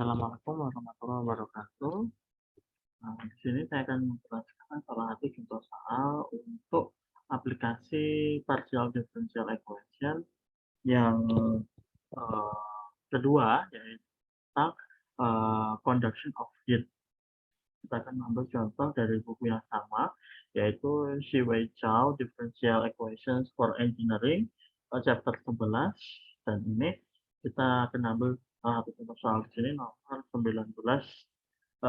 Assalamualaikum warahmatullahi wabarakatuh. Nah, di sini saya akan menjelaskan salah satu contoh soal untuk aplikasi partial differential equation yang kedua, yaitu tentang conduction of heat. Kita akan ambil contoh dari buku yang sama, yaitu Shi-Wei Chow Differential Equations for Engineering, chapter 11, dan ini kita akan ambil salah satu contoh soal di sini nomor 19.9.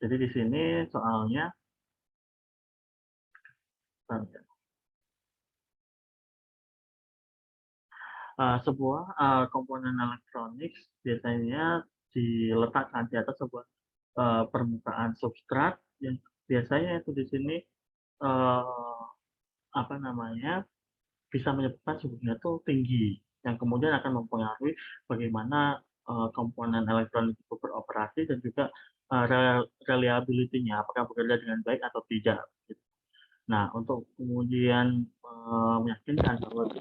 Jadi di sini soalnya sebuah komponen elektronik biasanya diletakkan di atas sebuah permukaan substrat yang biasanya itu di sini apa namanya bisa menyebabkan suhunya itu tinggi, yang kemudian akan mempengaruhi bagaimana komponen elektronik itu beroperasi dan juga reliability-nya, apakah bekerja dengan baik atau tidak. Gitu. Nah, untuk kemudian meyakinkan bahwa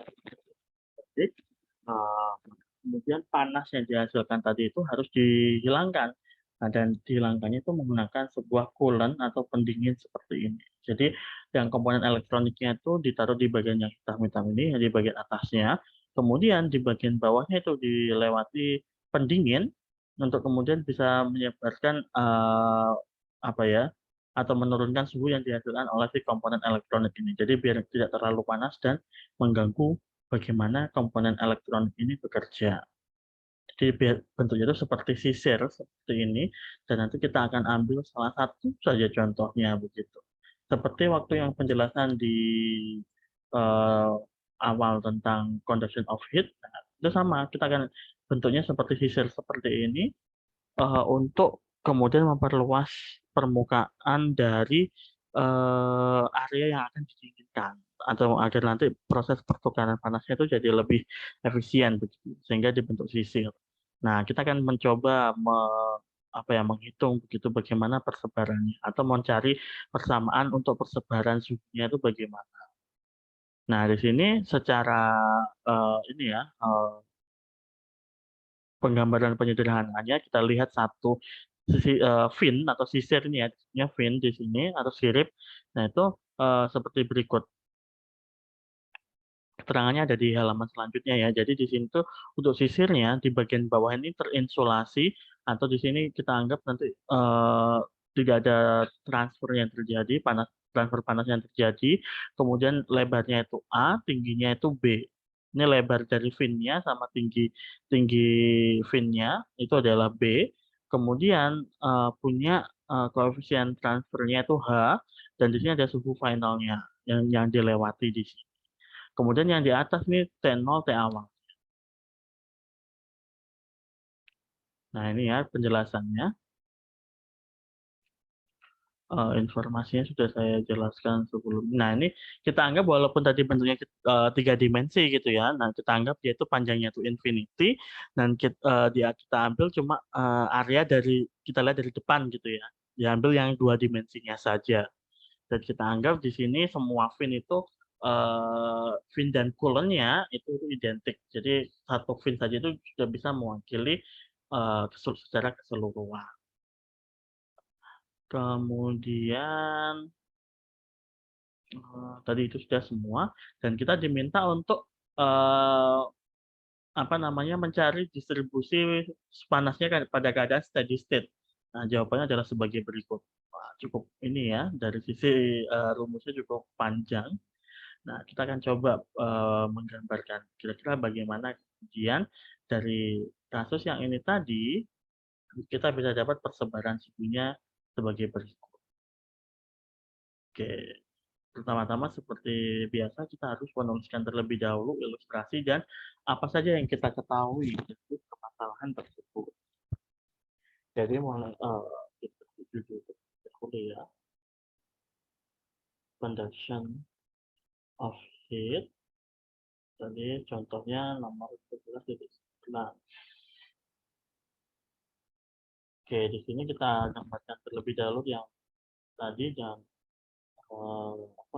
kemudian panas yang dihasilkan tadi itu harus dihilangkan. Nah, dan dihilangkannya itu menggunakan sebuah coolant atau pendingin seperti ini. Jadi yang komponen elektroniknya itu ditaruh di bagian yang hitam-hitam ini, di bagian atasnya. Kemudian di bagian bawahnya itu dilewati pendingin untuk kemudian bisa menyebarkan apa ya, atau menurunkan suhu yang dihasilkan oleh si komponen elektronik ini. Jadi biar tidak terlalu panas dan mengganggu bagaimana komponen elektronik ini bekerja. Jadi bentuknya itu seperti sisir seperti ini, dan nanti kita akan ambil salah satu saja contohnya begitu. Seperti waktu yang penjelasan di awal tentang conduction of heat, nah, itu sama, kita akan bentuknya seperti sisir seperti ini untuk kemudian memperluas permukaan dari area yang akan didinginkan atau agar nanti proses pertukaran panasnya itu jadi lebih efisien begitu sehingga dibentuk sisir. Nah, kita akan mencoba menghitung begitu bagaimana persebarannya atau mencari persamaan untuk persebaran suhunya itu bagaimana. Nah, di sini secara ini ya penggambaran penyederhanaannya kita lihat satu fin atau sisir ini ya, fin di sini atau sirip. Nah, itu seperti berikut. Keterangannya ada di halaman selanjutnya ya. Jadi di sini tuh untuk sisirnya di bagian bawah ini terinsulasi atau di sini kita anggap nanti tidak ada transfer yang terjadi, transfer panas yang terjadi. Kemudian lebarnya itu A, tingginya itu B. Ini lebar dari finnya sama tinggi finnya itu adalah B. Kemudian punya koefisien transfernya itu H dan di sini ada suhu finalnya yang dilewati di sini. Kemudian yang di atas nih T0, T awal. Nah, ini ya penjelasannya. Informasinya sudah saya jelaskan sebelumnya. Nah, ini kita anggap walaupun tadi bentuknya 3 dimensi gitu ya. Nah, kita anggap dia itu panjangnya itu infinity dan kita ambil cuma area kita lihat dari depan gitu ya. Diambil yang 2 dimensinya saja. Dan kita anggap di sini semua fin itu fin dan coulomb-nya itu identik. Jadi satu fin saja itu sudah bisa mewakili secara keseluruhan. Kemudian tadi itu sudah semua dan kita diminta untuk mencari distribusi panasnya pada keadaan steady state. Nah, jawabannya adalah sebagai berikut. Wah, cukup ini ya, dari sisi rumusnya cukup panjang. Nah, kita akan coba menggambarkan kira-kira bagaimana kemudian dari kasus yang ini tadi, kita bisa dapat persebaran suhunya sebagai berikut. Oke, pertama-tama seperti biasa kita harus menuliskan terlebih dahulu ilustrasi dan apa saja yang kita ketahui dari permasalahan tersebut. Jadi mulai kita tuju dulu ya. Conduction of heat. Jadi contohnya nomor 11.9. Oke, di sini kita gambarkan terlebih dahulu yang tadi dan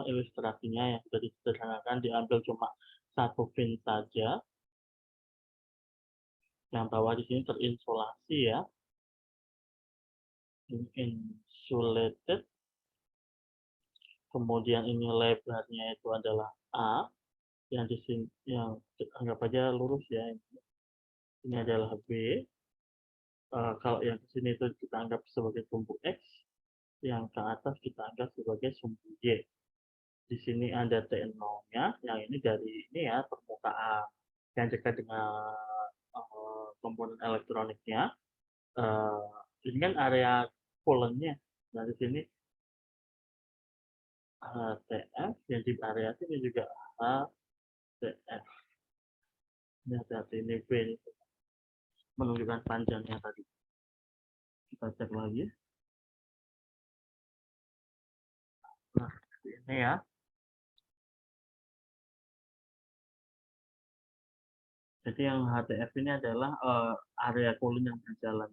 ilustrasinya yang sudah disederhanakan diambil cuma satu fin saja. Yang bawah di sini terinsulasi ya, insulated. Kemudian ini lebarnya itu adalah A, yang di sini yang anggap aja lurus ya. Ini adalah B. Kalau yang ke sini itu kita anggap sebagai sumbu X, yang ke atas kita anggap sebagai sumbu Y. Di sini ada T0-nya, yang ini dari ini ya, permukaan yang dekat dengan komponen elektroniknya. Ini kan area coolant-nya. Nah, di sini HTF, yang di area sini juga HTF. Ini hati-hati, ini B, ini menunjukkan panjangnya tadi. Kita cek lagi. Nah, ini ya. Jadi yang HTF ini adalah area coolant yang berjalan.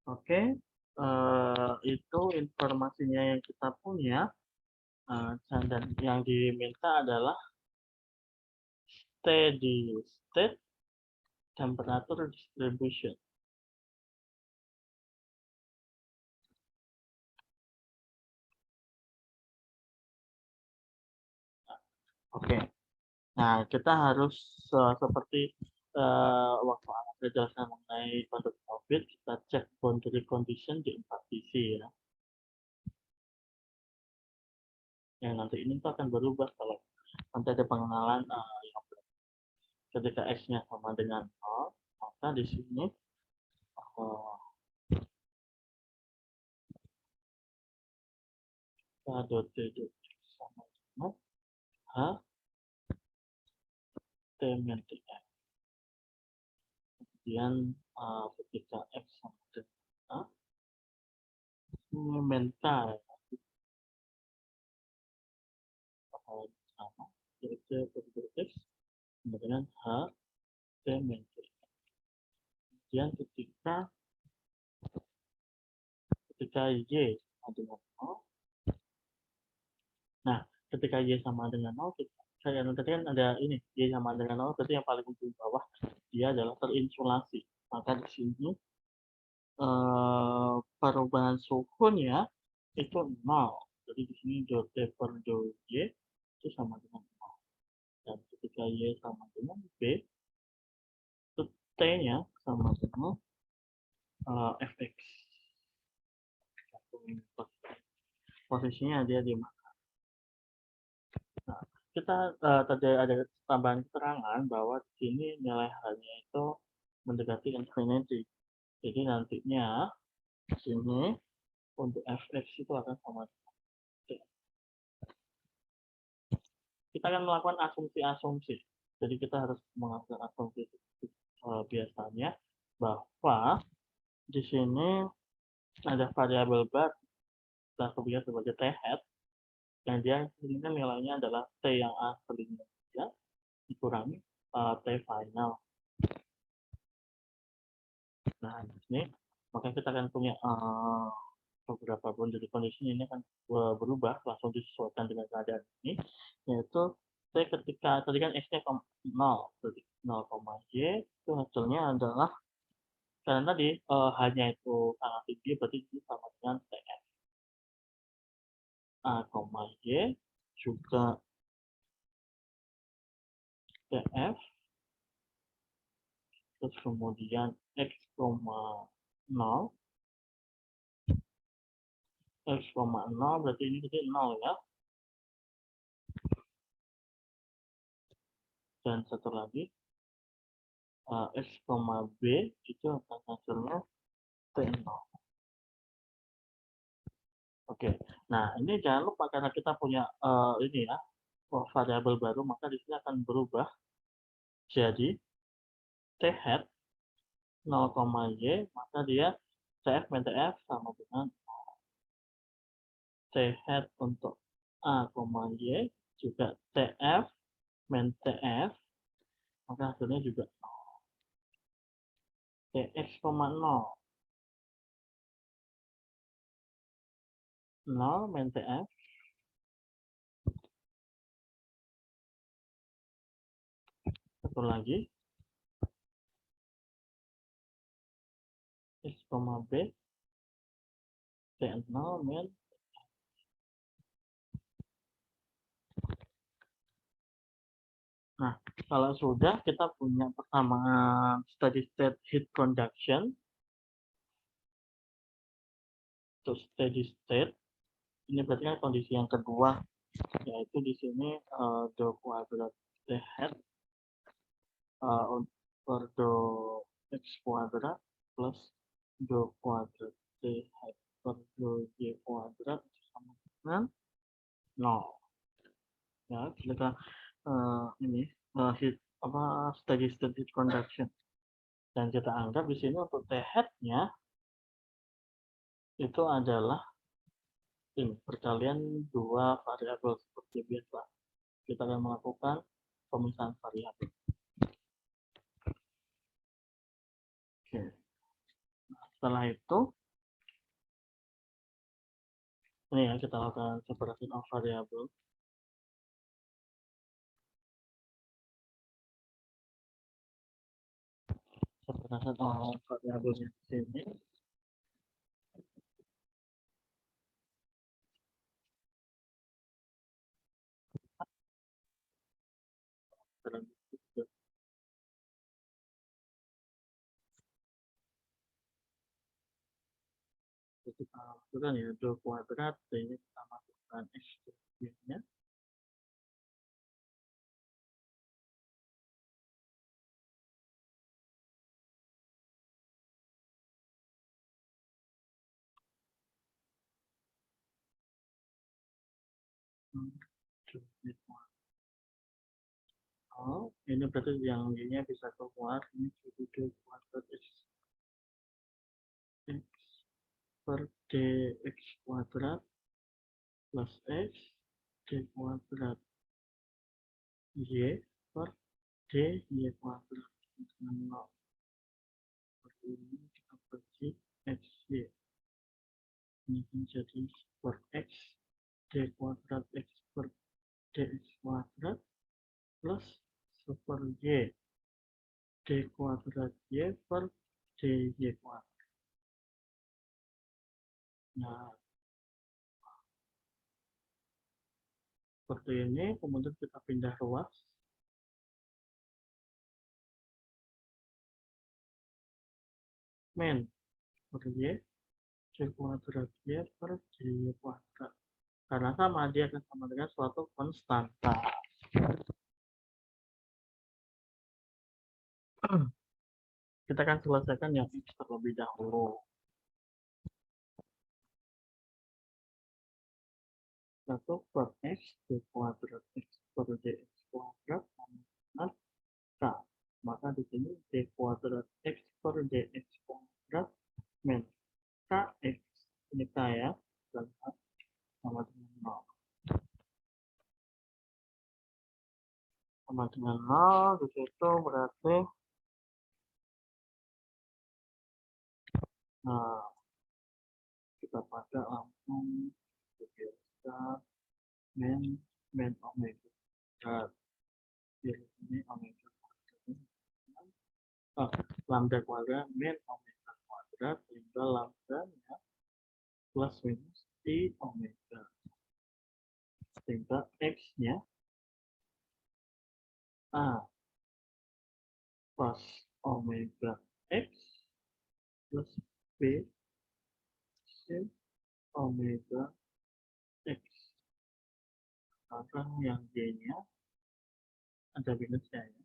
Oke, itu informasinya yang kita punya. Dan yang diminta adalah steady state temperature distribution. Oke, nah kita harus seperti waktu saya jelaskan mengenai boundary orbit, kita cek boundary condition di 4 sisi ya. Yang nanti ini tuh akan berubah kalau nanti ada pengenalan yang ketika x-nya sama dengan 0, maka di sini dot t dot sama dengan h t min t f. Kemudian ketika x sama dengan h min k sama yaitu bentuk x sama dengan h t min t f. Kemudian ketika y sama dengan 0, nah ketika y sama dengan 0, saya tadi kan ada ini y sama dengan 0, berarti yang paling ujung bawah dia adalah terinsulasi. Maka di sini perubahan suhunya itu 0. Jadi di sini dot T per dot Y itu sama dengan 0. Dan ketika Y sama dengan B, itu T-nya sama dengan Fx. Posisinya dia di mana? Nah, kita tadi ada tambahan keterangan bahwa di sini nilai H-nya itu mendekati infinity. Jadi nantinya di sini untuk Fx itu akan sama dengan T. Kita akan melakukan asumsi-asumsi. Jadi kita harus mengambil asumsi biasanya bahwa di sini ada variabel baru kita sebutnya sebagai t hat, yang dia ini kan nilainya adalah t yang aslinya ya dikurangi t final. Nah di sini maka kita akan punya beberapa boundary condition ini akan berubah langsung disesuaikan dengan keadaan ini, yaitu t ketika tadi kan x-nya 0, 0,y itu hasilnya adalah karena tadi hanya itu sangat tinggi, berarti itu sama dengan tf a, y juga tf, terus kemudian x, 0, x, 0 berarti ini jadi 0 ya. Dan satu lagi x, b itu akan hasilnya t0. Oke, nah ini jangan lupa karena kita punya ini ya variabel baru, maka di sini akan berubah jadi t hat 0,y, maka dia tf min tf sama dengan t hat untuk a, y juga tf min tf, maka hasilnya juga tx, 0 min tf Satu lagi, X, B, T0 min. Nah, kalau sudah kita punya pertama steady state heat conduction, to steady state, ini berarti kan kondisi yang kedua, yaitu di sini dou kuadrat T hat per dou X kuadrat plus dou kuadrat T hat per dou Y kuadrat sama dengan 0. Ya, kita ini heat steady state heat conduction, dan kita anggap di sini untuk T hat-nya itu adalah ini perkalian dua variabel seperti biasa. Kita akan melakukan pemisahan variabel. Oke. Nah, setelah itu ini ya kita lakukan separation of variable. Separation of variabelnya di sini. Kita masukkan ya dou kuadrat, ini kita masukkan X nya. Oh, ini berarti yang ini bisa keluar, ini jadi dou kuadrat X per dx kuadrat plus X d kuadrat Y per dy kuadrat dengan 0. Seperti ini kita bagi XY. Ini menjadi per X d kuadrat X per dx kuadrat plus super Y d kuadrat Y per dy kuadrat. Nah, seperti ini, kemudian kita pindah ruas. Min per Y d kuadrat Y per dy kuadrat. Karena sama, dia akan sama dengan suatu konstanta. Kita akan selesaikan yang X terlebih dahulu. 1 per X d kuadrat X per dx kuadrat sama dengan K. Maka di sini d kuadrat X per dx kuadrat min Kx, ini K ya, dan sama dengan 0. Sama dengan 0, di situ berarti nah, kita pakai langsung biasa min omega. Di sini omega lambda kuadrat min omega kuadrat tinggal lambda-nya plus minus di omega. Tinggal X-nya A plus omega X plus B sin omega X. Sekarang yang D-nya ada minusnya ya.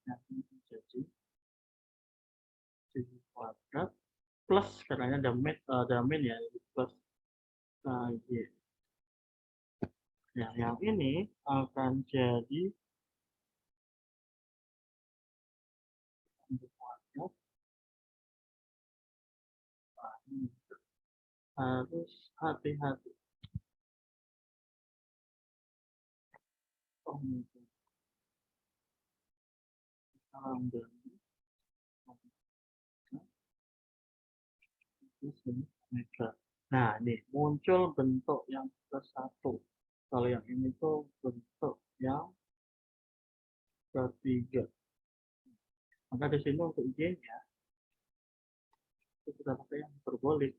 Nanti menjadi D kuadrat plus karena ada min ya, plus KY. Nah, yang ini akan jadi D kuadrat. Harus hati-hati. Omega. Lambda. Omega. Nah, ini muncul bentuk yang ke-1. Kalau yang ini tuh bentuk yang ketiga. Maka di sini untuk Y-nya itu kita pakai yang hiperbolik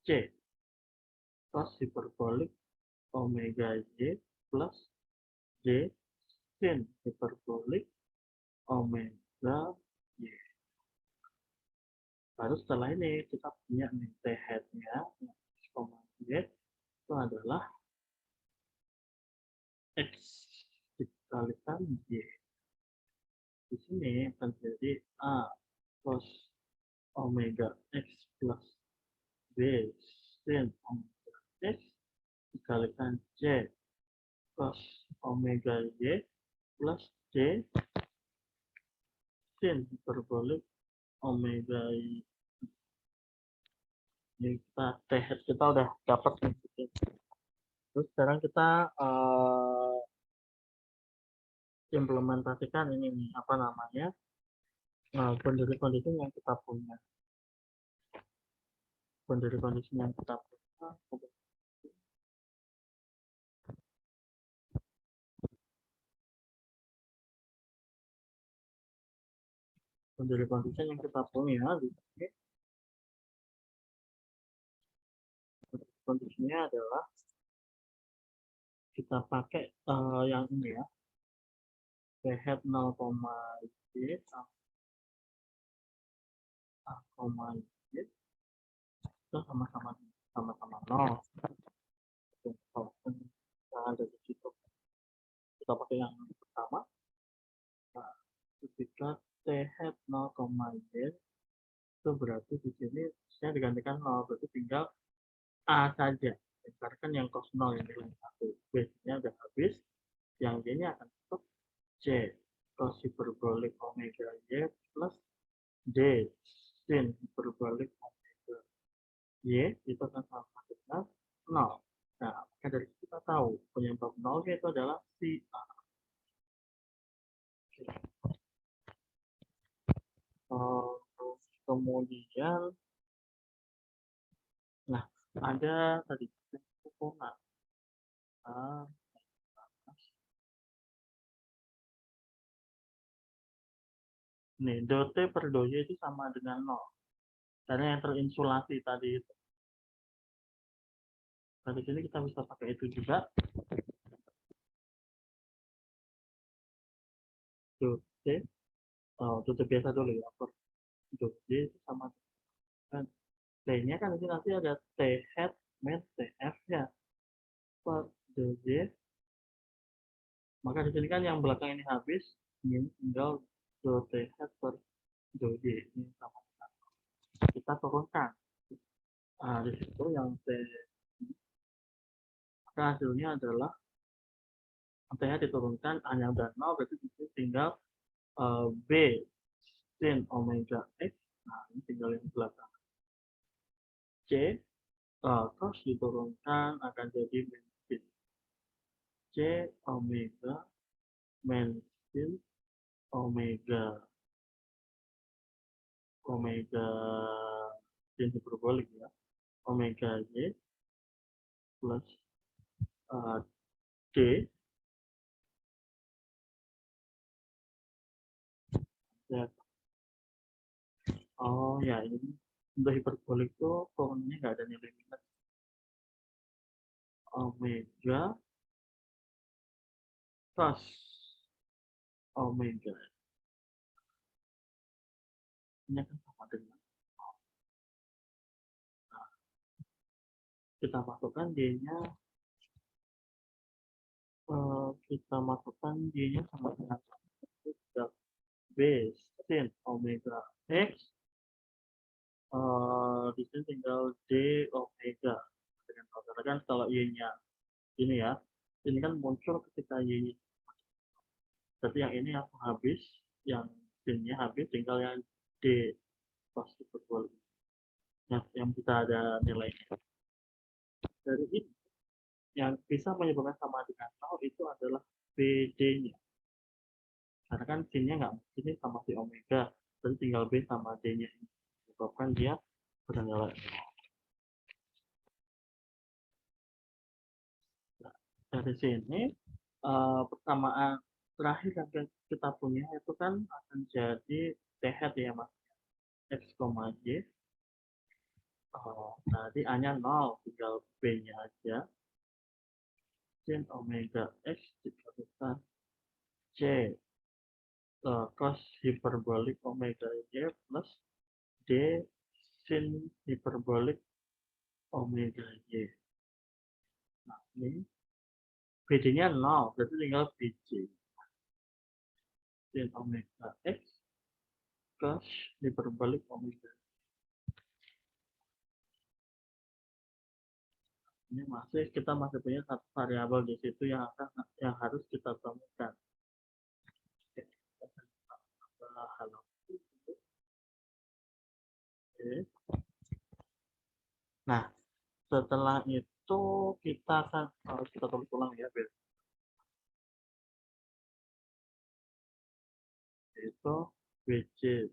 C cos hiperbolik omega Y plus J sin hiperbolik omega Y. Baru setelah ini kita punya nih T hat-nya Y itu adalah X dikalikan Y. Di sini akan jadi A cos omega X plus B sin omega X dikalikan C cos omega Y plus C sin hiperbolik omega Y. Ini kita T hat kita udah dapat nih. Terus sekarang kita implementasikan ini nih, apa namanya, kondisi-kondisi yang kita punya. Kondisi-kondisi yang kita punya. Kondisi-kondisi yang kita punya di sini. Kondisinya adalah kita pakai yang ini ya. P hat 0, Y Y itu sama-sama 0. Yang ada di situ. Kita pakai yang pertama. Nah, ketika T hat 0, Y itu berarti di sini saya digantikan 0, berarti tinggal A saja. Karena kan yang cos 0 yang nilai 1. B-nya udah habis. Yang Y-nya akan tetap C cos hiperbolik omega Y plus D sin hiperbolik omega Y itu akan sama dengan 0. Nah, maka dari itu kita tahu penyebab 0 itu adalah si A. Kemudian, nah, ada tadi sempurna. Nih, dot T per dot Y itu sama dengan 0. Karena yang terinsulasi tadi itu. Nah, di sini kita bisa pakai itu juga. Dot T, dot T biasa dulu ya. Per dot Y itu sama dengan T-nya kan ini nanti ada T hat min TF ya. Per dot Y. Maka di sini kan yang belakang ini habis, ini tinggal dot T hat per dot Y. Ini sama dengan kita turunkan. Nah, di situ yang T, maka hasilnya adalah T-nya diturunkan, A-nya udah 0, berarti di sini tinggal B sin omega X. Nah, ini tinggal yang belakang. C terus diturunkan akan jadi min sin C omega min sin omega sin hiperbolik ya, omega Y plus D Z. Oh ya, ini untuk hiperbolik itu formulanya nggak ada nilai minus. Omega plus omega ini akan sama dengan, nah, kita masukkan D-nya, sama dengan B sin omega X. Di sini tinggal D omega dengan kan kalau Y-nya ini ya, ini kan muncul ketika Y, berarti yang ini langsung habis, yang sin-nya habis, tinggal yang D pasti betul yang bisa ada nilainya. Dari ini yang bisa menyebabkan sama dengan 0 itu adalah BD-nya, karena kan sin-nya nggak, ini sama si omega, berarti tinggal B sama D-nya ini menyebabkan dia bernilai 0. Dari sini persamaan terakhir yang kita punya itu kan akan jadi TH ya Mas. X, Y. Tadi A-nya 0, tinggal B-nya aja. Sin omega X dikalikan C cos hiperbolik omega Y plus D sin hiperbolik omega Y. Nah, ini BD-nya 0, berarti tinggal BC. Sin omega X cos hiperbolik omega. Ini kita masih punya satu variabel di situ yang harus kita temukan. Oke, halo. Oke. Nah, setelah itu kita akan kita tulis ulang ya, itu BC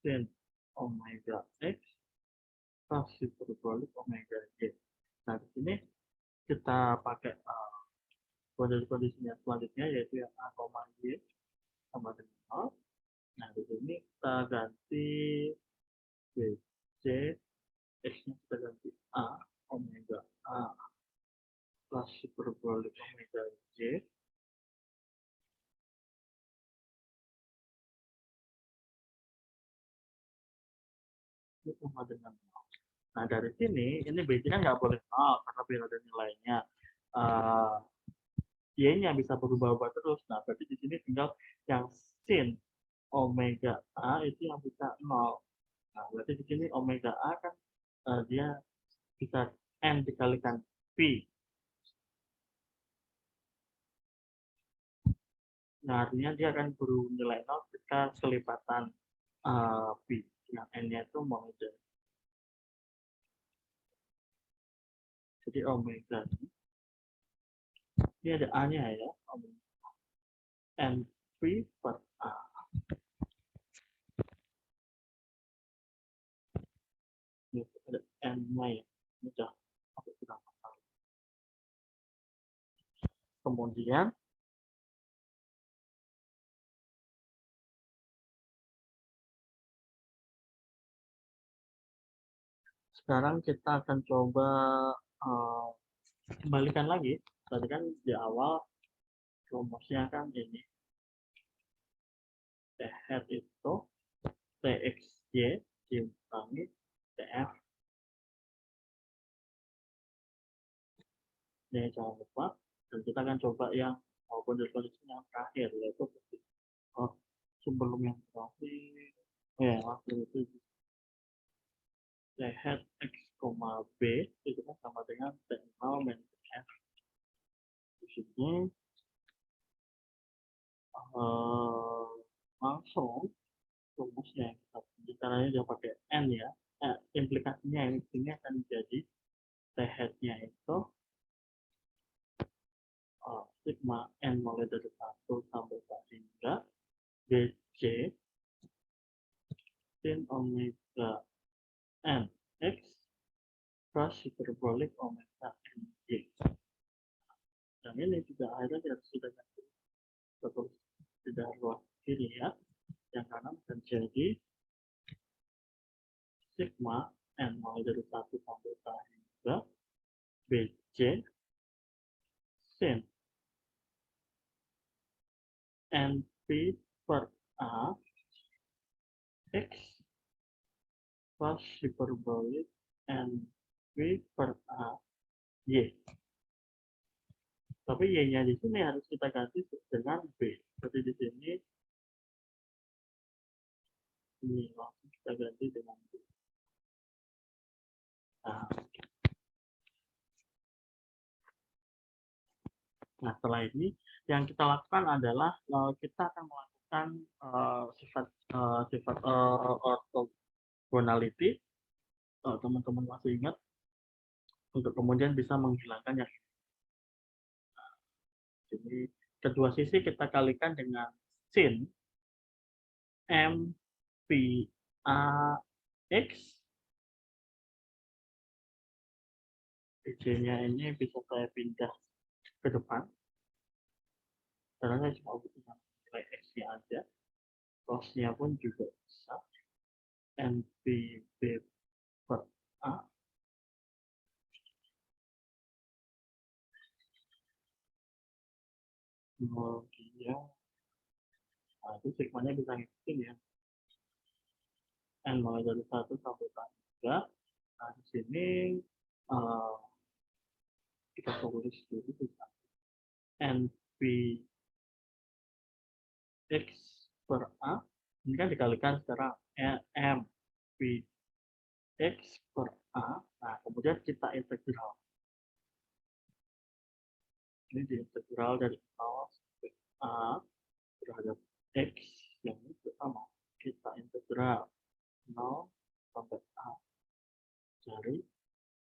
sin omega X plus hiperbolik omega Y. Nah, di sini kita pakai kondisinya selanjutnya, yaitu yang A, Y sama dengan 0. Nah, di sini kita ganti BC, X-nya kita ganti A, omega A plus hiperbolik omega Y. Itu sama dengan 0. Nah, dari sini, ini BC kan nggak boleh 0, karena biar ada nilainya. Y-nya bisa berubah-ubah terus. Nah, berarti di sini tinggal yang sin omega A itu yang bisa 0. Nah, berarti di sini omega A kan dia bisa N dikalikan P. Nah, artinya dia akan bernilai 0 ketika kelipatan P. Yang N-nya itu omega. Jadi omega ini ada A-nya ya. N P per A. Ini ada N-nya ya. Mudah. Kemudian sekarang kita akan coba kembalikan lagi. Tadi kan di awal rumusnya kan ini. TH itu TXY dikurangi TF. Ini jangan lupa. Dan kita akan coba yang kondisi yang terakhir, yaitu sebelum yang terakhir. Ya, waktu itu TH X, B itu kan sama dengan T0 min F. Di sini langsung rumusnya caranya dia pakai N ya. Implikasinya ini akan jadi TH-nya itu sigma N mulai dari 1 sampai hingga BC sin omega N X plus hiperbolik omega N Y. Dan ini juga akhirnya sudah betul tidak ruang kiri ya. Yang kanan akan jadi sigma N mulai dari 1 sampai hingga BC sin NP per A X plus hiperbolik NP per A Y. Tapi Y-nya di sini harus kita ganti dengan B. Seperti di sini, ini langsung kita ganti dengan B. Nah, setelah ini yang kita lakukan adalah kita akan melakukan sifat orthogonality. Teman-teman masih ingat untuk kemudian bisa menghilangkan yang ini. Jadi kedua sisi kita kalikan dengan sin M P A X BC-nya ini bisa saya pindah ke depan karena saya cuma butuh nilai X-nya aja. Loss-nya pun juga bisa. NPV per A kemudian nah, itu sigmanya bisa ngikutin ya. N mulai dari 1 sampai 3. Nah, di sini uh, kita tulis dulu bisa NP X per A ini kan dikalikan secara M P X per A. Nah, kemudian kita integral. Ini diintegral dari 0 sampai A terhadap X yang ini pertama. Kita integral 0 sampai A dari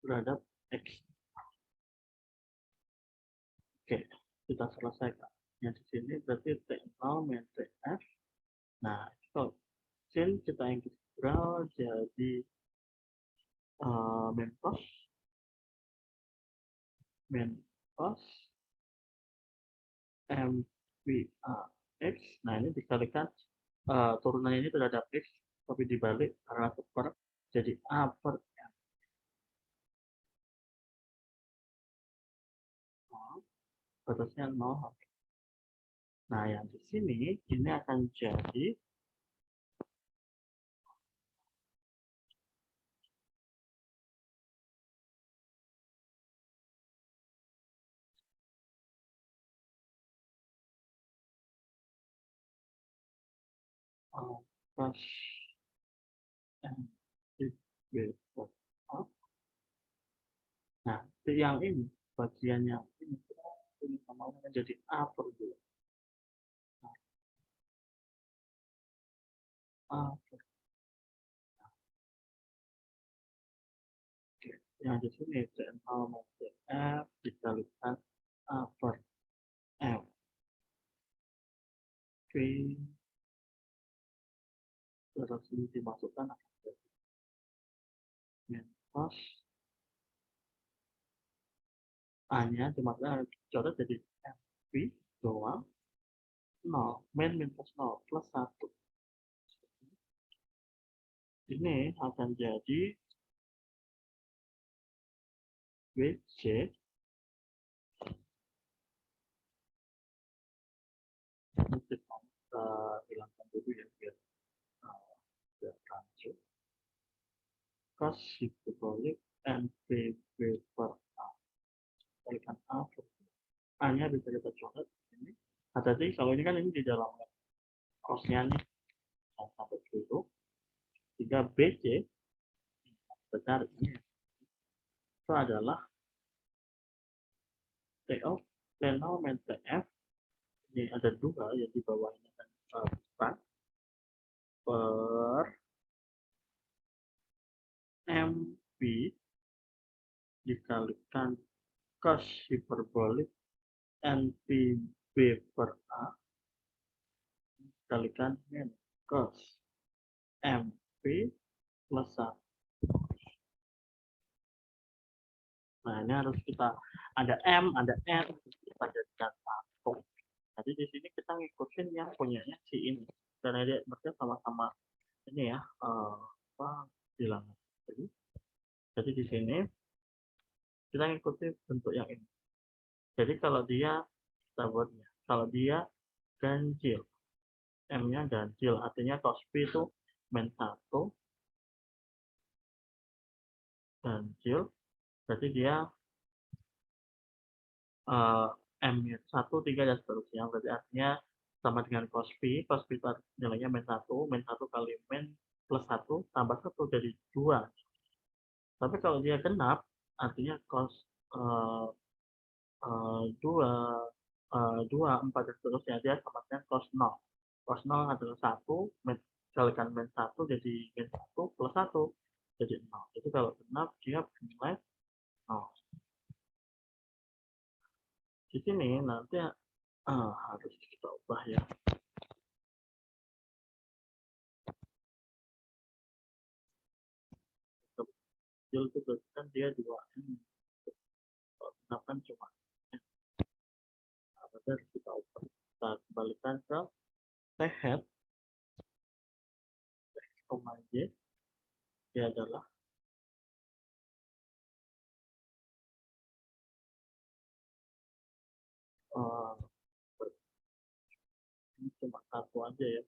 terhadap X. Oke, kita selesaikan. Yang di sini berarti T0 min TF. Nah, kalau sin kita integral jadi min cos MVAX. Nah, ini dikalikan turunan ini terhadap X tapi dibalik karena per jadi A per M. Batasnya 0. Nah, yang di sini ini akan jadi cos M B per A. Nah, yang ini bagian yang ini sama jadi A per 2. Nah, A per Oke. Yang di sini T0 min TF dikalikan A per M V terus ini dimasukkan akan jadi min cos A-nya dimasukkan coret jadi MV doang 0 min minus 0 plus 1. Ini akan jadi WC ini kita hilangkan dulu ya biar lanjut. Cos hiperbolik NPV per A kalikan A per A-nya bisa kita coret ini. Hati-hati kalau ini kan ini di dalam cosnya nih sampai dulu. Sehingga BC besar ini itu adalah TO T0 min TF. Ini ada dua yang di bawah ini kan bukan per MV dikalikan cos hiperbolik NPB per A dikalikan min cos MP plus 1. Nah, ini harus kita ada M, ada N, kita jadikan 1. Jadi di sini kita ngikutin yang punyanya si ini. Karena dia mereka sama-sama ini ya, bilangan. Jadi di sini kita ngikuti bentuk yang ini. Jadi kalau dia kita buatnya, kalau dia ganjil, M-nya ganjil, artinya cos P itu min 1 ganjil, berarti dia M-nya 1, 3, dan seterusnya. Berarti artinya sama dengan cos P itu nilainya min 1 kali min plus 1 tambah 1 jadi 2. Tapi kalau dia genap, artinya cos 2, 4, dan seterusnya, dia sama dengan cos 0. Cos 0 adalah 1, kalikan min 1 jadi min 1 plus 1 jadi 0. Jadi kalau genap dia bernilai 0. Di sini nanti harus kita ubah ya. Kecil itu berarti kan dia 2N. menggunakan cuma N. Nah, berarti harus kita ubah. Kita kembalikan ke T hat X, Y. Dia adalah ini cuma satu aja ya.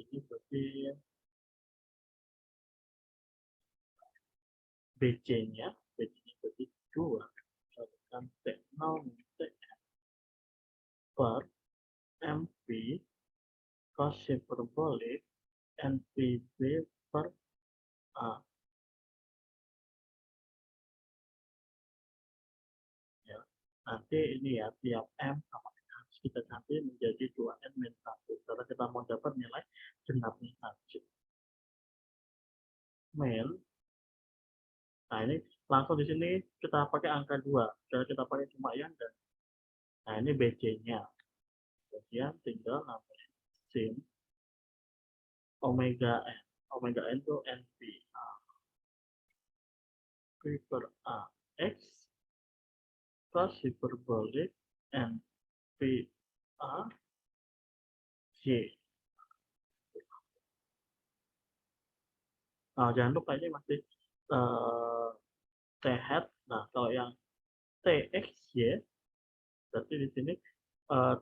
Ini berarti BC-nya berarti 2 kalikan T0 TF per MP cos hiperbolik NPB per A. Ya. Nanti ini ya, tiap M sama N harus kita ganti menjadi 2N min 1. Karena kita mau dapat nilai genapnya saja. Min. Nah, ini langsung di sini kita pakai angka 2. Jadi kita pakai cuma yang dan. Nah, ini BC-nya. Kemudian tinggal nambahin sin omega N. Omega N itu NP A. P per A X cos hiperbolik NP A Y. Nah, jangan lupa ini masih T hat. Nah, kalau yang TXY berarti di sini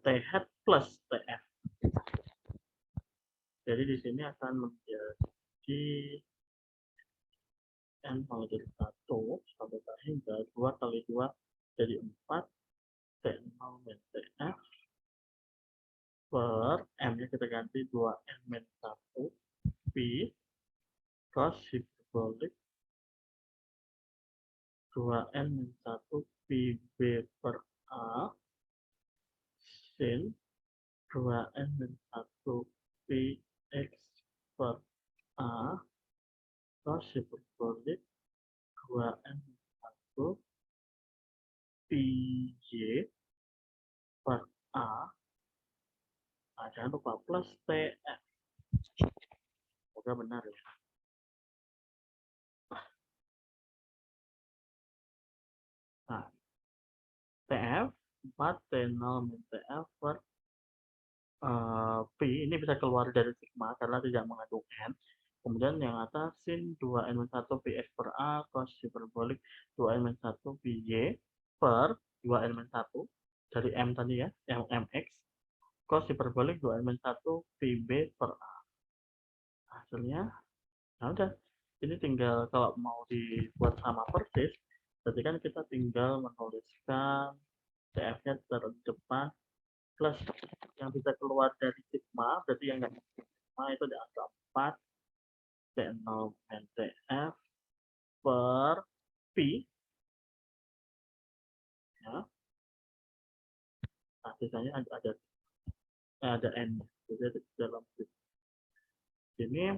T hat plus TF. Jadi di sini akan menjadi N menjadi 1 sampai hingga 2 kali 2 jadi 4 T0 min TF per M-nya kita ganti 2N min 1 P cos hiperbolik 2N min 1 PB per A sin 2N min 1 PX per A cos hiperbolik 2N min 1 PY per A. Nah, jangan lupa plus TF. Semoga benar ya. Nah, TF 4 T0 min TF per P ini bisa keluar dari sigma karena tidak mengandung N. Kemudian yang atas sin 2N-1 Px per A cos hiperbolik 2N-1 Py per 2N-1 dari M tadi ya, Mx cos hiperbolik 2N-1 Pb per A. Hasilnya, nah udah. Ini tinggal kalau mau dibuat sama persis, berarti kan kita tinggal menuliskan TF-nya terdepan plus yang bisa keluar dari sigma, berarti yang nggak sigma itu di angka 4 T0 NTF per P ya. Nah, sisanya ada N, jadi dalam sini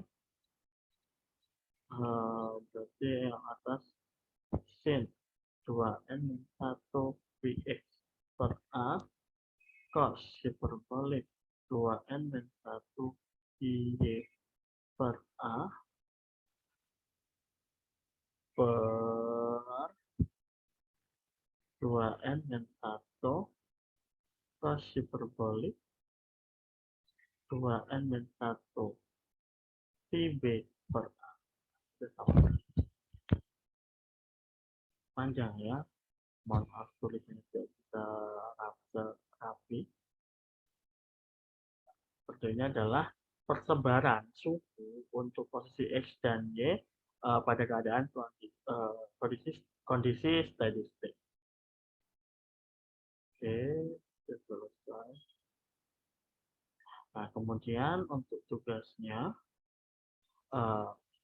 berarti yang atas sin 2N 1 PX per A cos hiperbolik 2N 1 PY per A per 2N 1 cos hiperbolik 2N 1 PB per A. Panjang ya, mohon maaf tulisnya tidak bisa rapi. Ini adalah persebaran suhu untuk posisi X dan Y pada keadaan kondisi steady state. Oke, selesai. Nah, kemudian untuk tugasnya,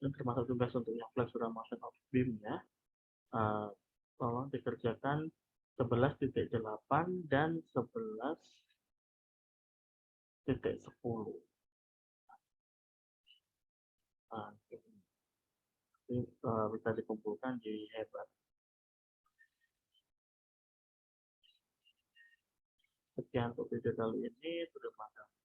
ini termasuk tugas untuk yang flexible motion of beam ya. Tolong dikerjakan 11.8 dan 11.10. Nah, ini bisa dikumpulkan di hebat. Sekian untuk video kali ini. Terima kasih.